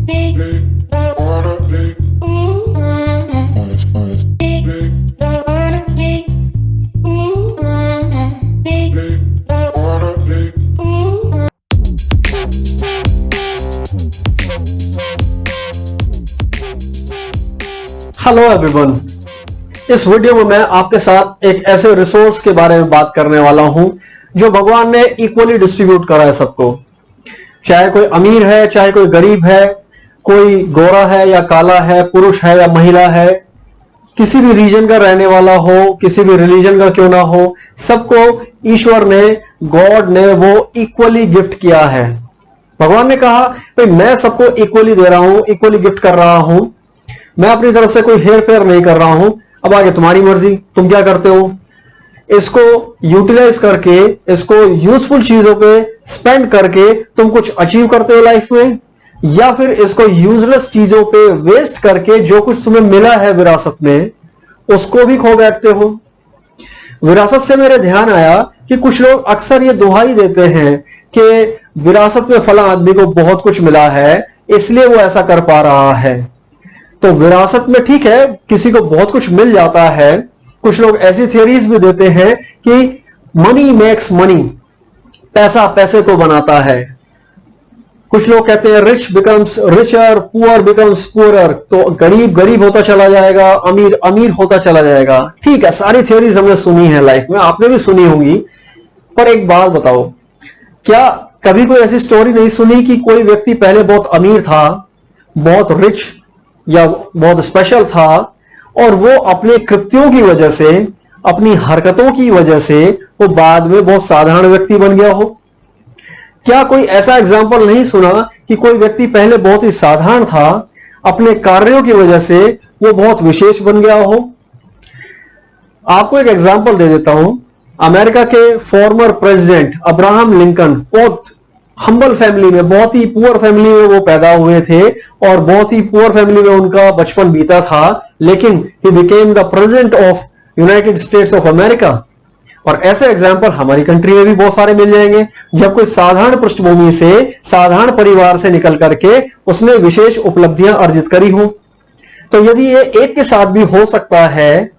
Hello everyone, इस video में मैं आपके साथ एक ऐसे रिसोर्स के बारे में बात करने वाला हूं जो भगवान ने इक्वली डिस्ट्रीब्यूट करा है सबको। चाहे कोई अमीर है, चाहे कोई गरीब है, कोई गोरा है या काला है, पुरुष है या महिला है, किसी भी रीजन का रहने वाला हो, किसी भी रिलीजन का क्यों ना हो, सबको ईश्वर ने, गॉड ने वो इक्वली गिफ्ट किया है। भगवान ने कहा भाई मैं सबको इक्वली दे रहा हूं, इक्वली गिफ्ट कर रहा हूं, मैं अपनी तरफ से कोई हेर फेर नहीं कर रहा हूं। अब आगे तुम्हारी मर्जी, तुम क्या करते हो। इसको यूटिलाइज करके, इसको यूजफुल चीजों पे स्पेंड करके तुम कुछ अचीव करते हो लाइफ में, या फिर इसको यूजलेस चीजों पे वेस्ट करके जो कुछ तुम्हें मिला है विरासत में उसको भी खो बैठते हो। विरासत से मेरे ध्यान आया कि कुछ लोग अक्सर ये दुहाई देते हैं कि विरासत में फला आदमी को बहुत कुछ मिला है इसलिए वो ऐसा कर पा रहा है। तो विरासत में ठीक है, किसी को बहुत कुछ मिल जाता है। कुछ लोग ऐसी थियरीज भी देते हैं कि मनी मेक्स मनी, पैसा पैसे को बनाता है। कुछ लोग कहते हैं rich becomes richer, poor becomes poorer, तो गरीब गरीब होता चला जाएगा, अमीर अमीर होता चला जाएगा। ठीक है, सारी थियरीज हमने सुनी है लाइफ में, आपने भी सुनी होंगी। पर एक बात बताओ, क्या कभी कोई ऐसी स्टोरी नहीं सुनी कि कोई व्यक्ति पहले बहुत अमीर था, बहुत रिच या बहुत स्पेशल था, और वो अपने कृत्यों की वजह से, अपनी हरकतों की वजह से वो बाद में बहुत साधारण व्यक्ति बन गया हो? क्या कोई ऐसा एग्जाम्पल नहीं सुना कि कोई व्यक्ति पहले बहुत ही साधारण था, अपने कार्यों की वजह से वो बहुत विशेष बन गया हो? आपको एक एग्जाम्पल दे देता हूं। अमेरिका के फॉर्मर प्रेसिडेंट अब्राहम लिंकन बहुत हम्बल फैमिली में, बहुत ही पुअर फैमिली में वो पैदा हुए थे और बहुत ही पुअर फैमिली में उनका बचपन बीता था, लेकिन he became the president of United states of America. और ऐसे एग्जाम्पल हमारी कंट्री में भी बहुत सारे मिल जाएंगे, जब कोई साधारण पृष्ठभूमि से, साधारण परिवार से निकल करके उसने विशेष उपलब्धियां अर्जित करी हो। तो यदि ये एक के साथ भी हो सकता है,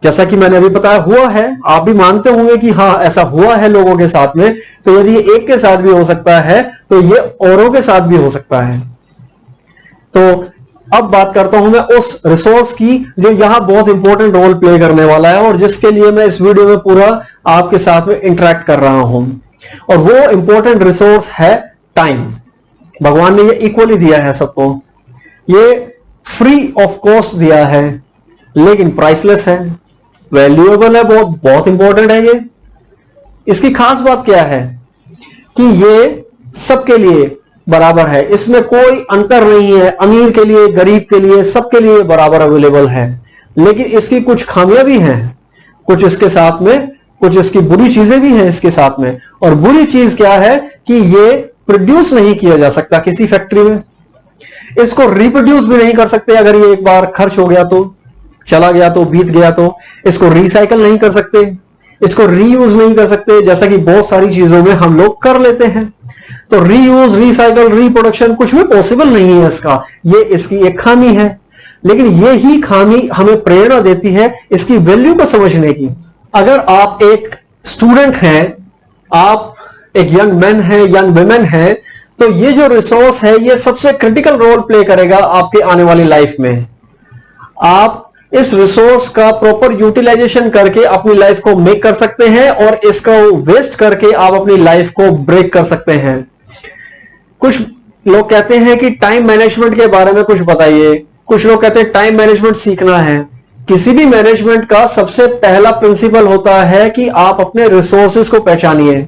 जैसा कि मैंने अभी बताया हुआ है, आप भी मानते होंगे कि हाँ ऐसा हुआ है लोगों के साथ में, तो यदि ये एक के साथ भी हो सकता है तो ये औरों के साथ भी हो सकता है। तो अब बात करता हूं मैं उस रिसोर्स की जो यहां बहुत इंपॉर्टेंट रोल प्ले करने वाला है और जिसके लिए मैं इस वीडियो में पूरा आपके साथ में इंटरेक्ट कर रहा हूं। और वो इंपॉर्टेंट रिसोर्स है टाइम। भगवान ने ये इक्वली दिया है सबको, ये फ्री ऑफ कॉस्ट दिया है, लेकिन प्राइसलेस है, वैल्यूएबल है, बहुत बहुत इंपॉर्टेंट है ये। इसकी खास बात क्या है कि ये सबके लिए बराबर है, इसमें कोई अंतर नहीं है, अमीर के लिए, गरीब के लिए, सबके लिए बराबर अवेलेबल है। लेकिन इसकी कुछ खामियां भी हैं, कुछ इसके साथ में, कुछ इसकी बुरी चीजें भी हैं इसके साथ में। और बुरी चीज क्या है कि ये प्रोड्यूस नहीं किया जा सकता किसी फैक्ट्री में, इसको रिप्रोड्यूस भी नहीं कर सकते। अगर ये एक बार खर्च हो गया तो, चला गया तो, बीत गया तो, इसको रिसाइकल नहीं कर सकते, इसको रीयूज नहीं कर सकते, जैसा कि बहुत सारी चीजों में हम लोग कर लेते हैं। तो रीयूज, रिसाइकल, रिप्रोडक्शन कुछ भी पॉसिबल नहीं है इसका, ये इसकी एक खामी है। लेकिन ये ही खामी हमें प्रेरणा देती है इसकी वैल्यू को समझने की। अगर आप एक स्टूडेंट हैं, आप एक यंग मैन है, यंग वुमेन है, तो ये जो रिसोर्स है ये सबसे क्रिटिकल रोल प्ले करेगा आपके आने वाली लाइफ में। आप इस रिसोर्स का प्रॉपर यूटिलाइजेशन करके अपनी लाइफ को मेक कर सकते हैं और इसको वेस्ट करके आप अपनी लाइफ को ब्रेक कर सकते हैं। कुछ लोग कहते हैं कि टाइम मैनेजमेंट के बारे में कुछ बताइए, कुछ लोग कहते हैं टाइम मैनेजमेंट सीखना है। किसी भी मैनेजमेंट का सबसे पहला प्रिंसिपल होता है कि आप अपने रिसोर्सेज को पहचानिए।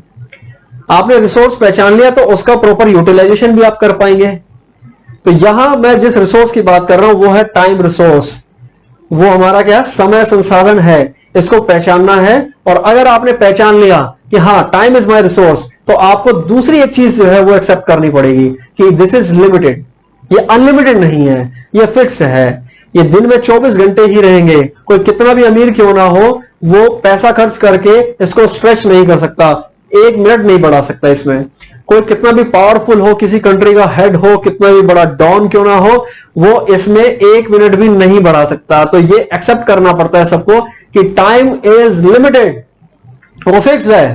आपने रिसोर्स पहचान लिया तो उसका प्रॉपर यूटिलाइजेशन भी आप कर पाएंगे। तो यहां मैं जिस रिसोर्स की बात कर रहा हूं वो है टाइम रिसोर्स। वो हमारा क्या समय संसाधन है, इसको पहचानना है। और अगर आपने पहचान लिया कि हाँ टाइम इज माय रिसोर्स, तो आपको दूसरी एक चीज जो है वो एक्सेप्ट करनी पड़ेगी कि दिस इज लिमिटेड। ये अनलिमिटेड नहीं है, ये फिक्स्ड है। ये दिन में 24 घंटे ही रहेंगे। कोई कितना भी अमीर क्यों ना हो, वो पैसा खर्च करके इसको स्ट्रेच नहीं कर सकता, एक मिनट नहीं बढ़ा सकता इसमें। कोई कितना भी पावरफुल हो, किसी कंट्री का हेड हो, कितना भी बड़ा डॉन क्यों ना हो, वो इसमें 1 मिनट भी नहीं बढ़ा सकता। तो ये एक्सेप्ट करना पड़ता है सबको कि टाइम इज लिमिटेड, वो फिक्स है।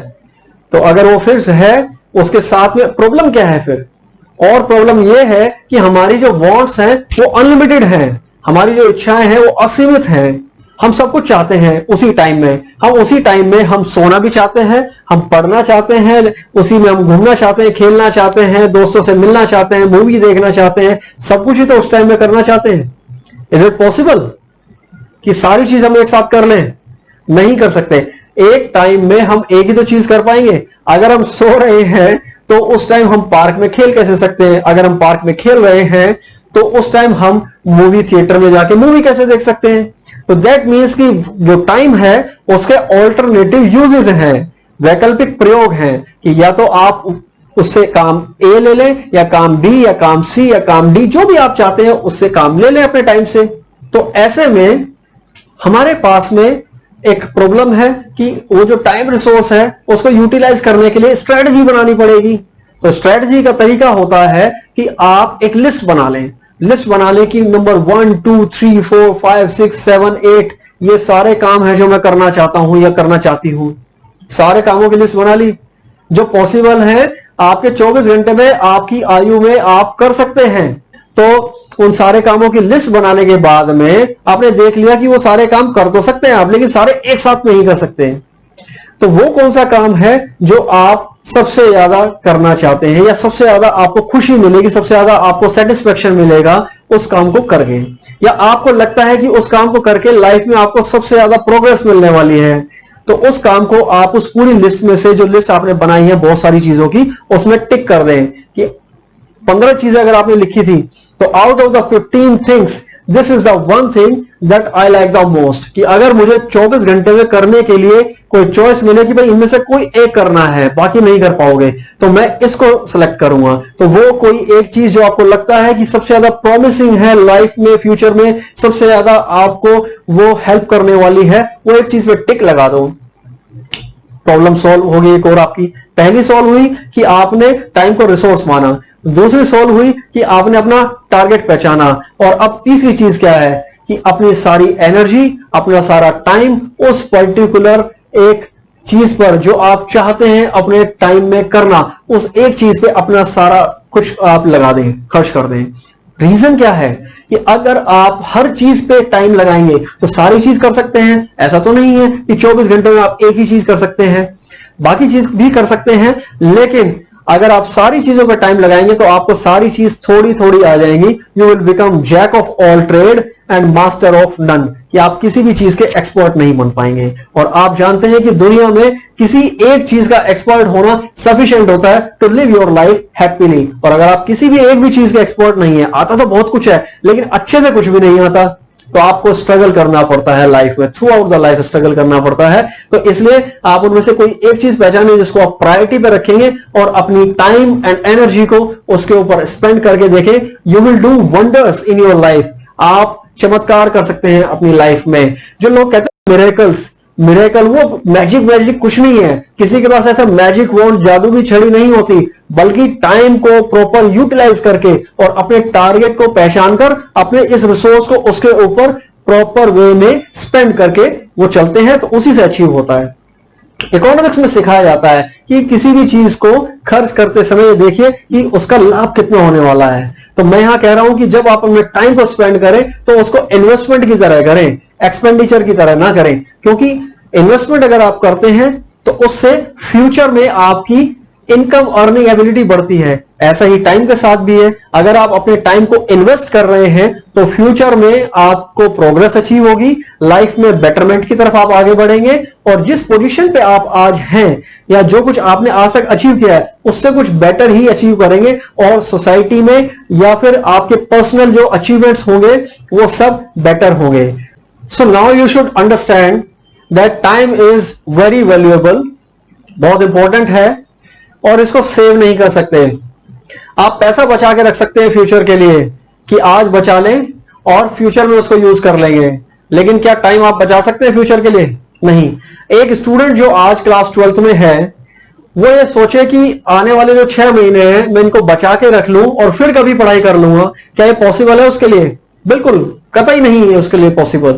तो अगर वो फिक्स है, उसके साथ में प्रॉब्लम क्या है फिर? और प्रॉब्लम ये है कि हमारी जो वांट्स हैं वो अनलिमिटेड हैं, हमारी जो इच्छाएं हैं वो असीमित हैं। हम सब कुछ चाहते हैं उसी टाइम में, हम उसी टाइम में हम सोना भी चाहते हैं, हम पढ़ना चाहते हैं, उसी में हम घूमना चाहते हैं, खेलना चाहते हैं, दोस्तों से मिलना चाहते हैं, मूवी देखना चाहते हैं, सब कुछ ही तो उस टाइम में करना चाहते हैं। इज इट पॉसिबल कि सारी चीज हम एक साथ कर लें? नहीं कर सकते। एक टाइम में हम एक ही तो चीज कर पाएंगे। अगर हम सो रहे हैं तो उस टाइम हम पार्क में खेल कैसे सकते हैं? अगर हम पार्क में खेल रहे हैं तो उस टाइम हम मूवी थिएटर में जाके मूवी कैसे देख सकते हैं? तो दैट मीन्स कि जो टाइम है उसके ऑल्टरनेटिव यूजेस हैं, वैकल्पिक प्रयोग हैं कि या तो आप उससे काम ए ले लें या काम बी या काम सी या काम डी, जो भी आप चाहते हैं उससे काम ले लें अपने टाइम से। तो ऐसे में हमारे पास में एक प्रॉब्लम है कि वो जो टाइम रिसोर्स है उसको यूटिलाइज करने के लिए स्ट्रेटजी बनानी पड़ेगी। तो स्ट्रेटजी का तरीका होता है कि आप एक लिस्ट बना लें। लिस्ट बना लें कि नंबर 1 2 3 4 5 6 7 8 ये सारे काम हैं जो मैं करना चाहता हूं या करना चाहती हूं। सारे कामों की लिस्ट बना ली जो पॉसिबल है आपके 24 घंटे में, आपकी आयु में आप कर सकते हैं। तो उन सारे कामों की लिस्ट बनाने के बाद में आपने देख लिया कि वो सारे काम कर तो सकते हैं आप, लेकिन सारे एक साथ नहीं कर सकते। तो वो कौन सा काम है जो आप सबसे ज्यादा करना चाहते हैं या सबसे ज्यादा आपको खुशी मिलेगी, सबसे ज्यादा आपको सेटिस्फेक्शन मिलेगा उस काम को करके, या आपको लगता है कि उस काम को करके लाइफ में आपको सबसे ज्यादा प्रोग्रेस मिलने वाली है, तो उस काम को आप उस पूरी लिस्ट में से, जो लिस्ट आपने बनाई है बहुत सारी चीजों की, उसमें टिक कर दें कि 15 चीजें अगर आपने लिखी थी तो out of the 15 things this is the one thing that I like the most. कि अगर मुझे 24 घंटे में करने के लिए कोई चॉइस मिले कि भाई इनमें से कोई एक करना है, बाकी नहीं कर पाओगे, तो मैं इसको सेलेक्ट करूंगा। तो वो कोई एक चीज जो आपको लगता है कि सबसे ज्यादा प्रॉमिसिंग है लाइफ में, फ्यूचर में सबसे ज्यादा आपको वो हेल्प करने वाली है, वो एक चीज पे टिक लगा दो। प्रॉब्लम सॉल्व हो गई। एक और आपकी पहली सॉल्व हुई कि आपने टाइम को रिसोर्स माना, दूसरी सॉल्व हुई कि आपने अपना टारगेट पहचाना, और अब तीसरी चीज क्या है कि अपनी सारी एनर्जी, अपना सारा टाइम उस पर्टिकुलर एक चीज पर जो आप चाहते हैं अपने टाइम में करना, उस एक चीज पे अपना सारा कुछ आप लगा दें, खर्च कर दें। रीजन क्या है कि अगर आप हर चीज पे टाइम लगाएंगे तो सारी चीज कर सकते हैं। ऐसा तो नहीं है कि 24 घंटे में आप एक ही चीज कर सकते हैं, बाकी चीज भी कर सकते हैं, लेकिन अगर आप सारी चीजों पर टाइम लगाएंगे तो आपको सारी चीज थोड़ी थोड़ी आ जाएंगी। You will become jack of all trade and master of none, कि आप किसी भी चीज के एक्सपर्ट नहीं बन पाएंगे। और आप जानते हैं कि दुनिया में किसी एक चीज का एक्सपर्ट होना सफिशिएंट होता है to live your life happily. और अगर आप किसी भी एक भी चीज के एक्सपर्ट नहीं है, आता तो बहुत कुछ है लेकिन अच्छे से कुछ भी नहीं आता, तो आपको स्ट्रगल करना पड़ता है लाइफ में, through out the life struggle करना पड़ता है। तो इसलिए आप उनमें से कोई एक चीज पहचानें जिसको आप प्रायोरिटी पे रखेंगे और अपनी टाइम एंड एनर्जी को उसके ऊपर स्पेंड करके देखें। You will do wonders in your life. आप चमत्कार कर सकते हैं अपनी लाइफ में। जो लोग कहते हैं मिरेकल्स, मिरेकल वो मैजिक कुछ नहीं है। किसी के पास ऐसा मैजिक वॉन्ड, जादू की छड़ी नहीं होती, बल्कि टाइम को प्रॉपर यूटिलाइज करके और अपने टारगेट को पहचान कर अपने इस रिसोर्स को उसके ऊपर प्रॉपर वे में स्पेंड करके वो चलते हैं, तो उसी से अचीव होता है। इकोनॉमिक्स में सिखाया जाता है कि किसी भी चीज को खर्च करते समय देखिए कि उसका लाभ कितना होने वाला है। तो मैं यहां कह रहा हूं कि जब आप अपने टाइम को स्पेंड करें तो उसको इन्वेस्टमेंट की तरह करें, एक्सपेंडिचर की तरह ना करें, क्योंकि इन्वेस्टमेंट अगर आप करते हैं तो उससे फ्यूचर में आपकी इनकम अर्निंग एबिलिटी बढ़ती है। ऐसा ही टाइम के साथ भी है। अगर आप अपने टाइम को इन्वेस्ट कर रहे हैं तो फ्यूचर में आपको प्रोग्रेस अचीव होगी, लाइफ में बेटरमेंट की तरफ आप आगे बढ़ेंगे, और जिस पोजीशन पे आप आज हैं या जो कुछ आपने आज तक अचीव किया है उससे कुछ बेटर ही अचीव करेंगे, और सोसाइटी में या फिर आपके पर्सनल जो अचीवमेंट्स होंगे वो सब बेटर होंगे। So now you should understand that time is very valuable, बहुत इंपॉर्टेंट है, और इसको सेव नहीं कर सकते। आप पैसा बचा के रख सकते हैं फ्यूचर के लिए कि आज बचा लें और फ्यूचर में उसको यूज कर लेंगे, लेकिन क्या टाइम आप बचा सकते हैं फ्यूचर के लिए? नहीं। एक स्टूडेंट जो आज क्लास 12th में है वो ये सोचे कि आने वाले जो 6 महीने हैं मैं इनको बचा के रख लूं और फिर कभी पढ़ाई कर लूंगा, क्या ये पॉसिबल है उसके लिए? बिल्कुल कतई नहीं है उसके लिए पॉसिबल।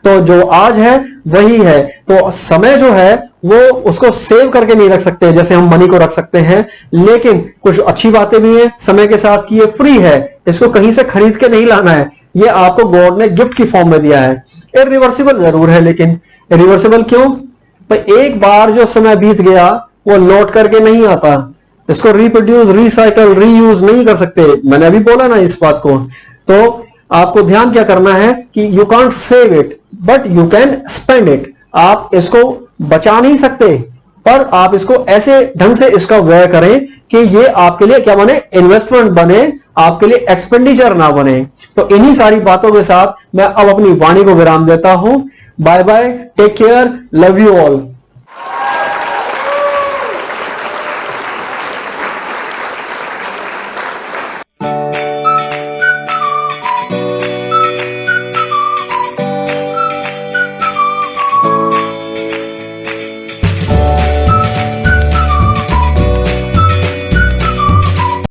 तो जो आज है वही है। तो समय जो है वो उसको सेव करके नहीं रख सकते जैसे हम मनी को रख सकते हैं, लेकिन कुछ अच्छी बातें भी हैं समय के साथ कि ये फ्री है, इसको कहीं से खरीद के नहीं लाना है, ये आपको गॉड ने गिफ्ट की फॉर्म में दिया है। इरिवर्सिबल जरूर है, लेकिन इरिवर्सिबल क्यों? भाई एक बार जो समय बीत गया वो लौट करके नहीं आता, इसको रिप्रोड्यूस, रिसाइकल, रीयूज नहीं कर सकते। मैंने अभी बोला ना इस बात को। तो आपको ध्यान क्या करना है कि you can't save it but you can spend it. आप इसको बचा नहीं सकते, पर आप इसको ऐसे ढंग से इसका व्यय करें कि ये आपके लिए क्या बने? इन्वेस्टमेंट बने, आपके लिए एक्सपेंडिचर ना बने। तो इन्हीं सारी बातों के साथ मैं अब अपनी वाणी को विराम देता हूं। Bye bye, take care, love you all.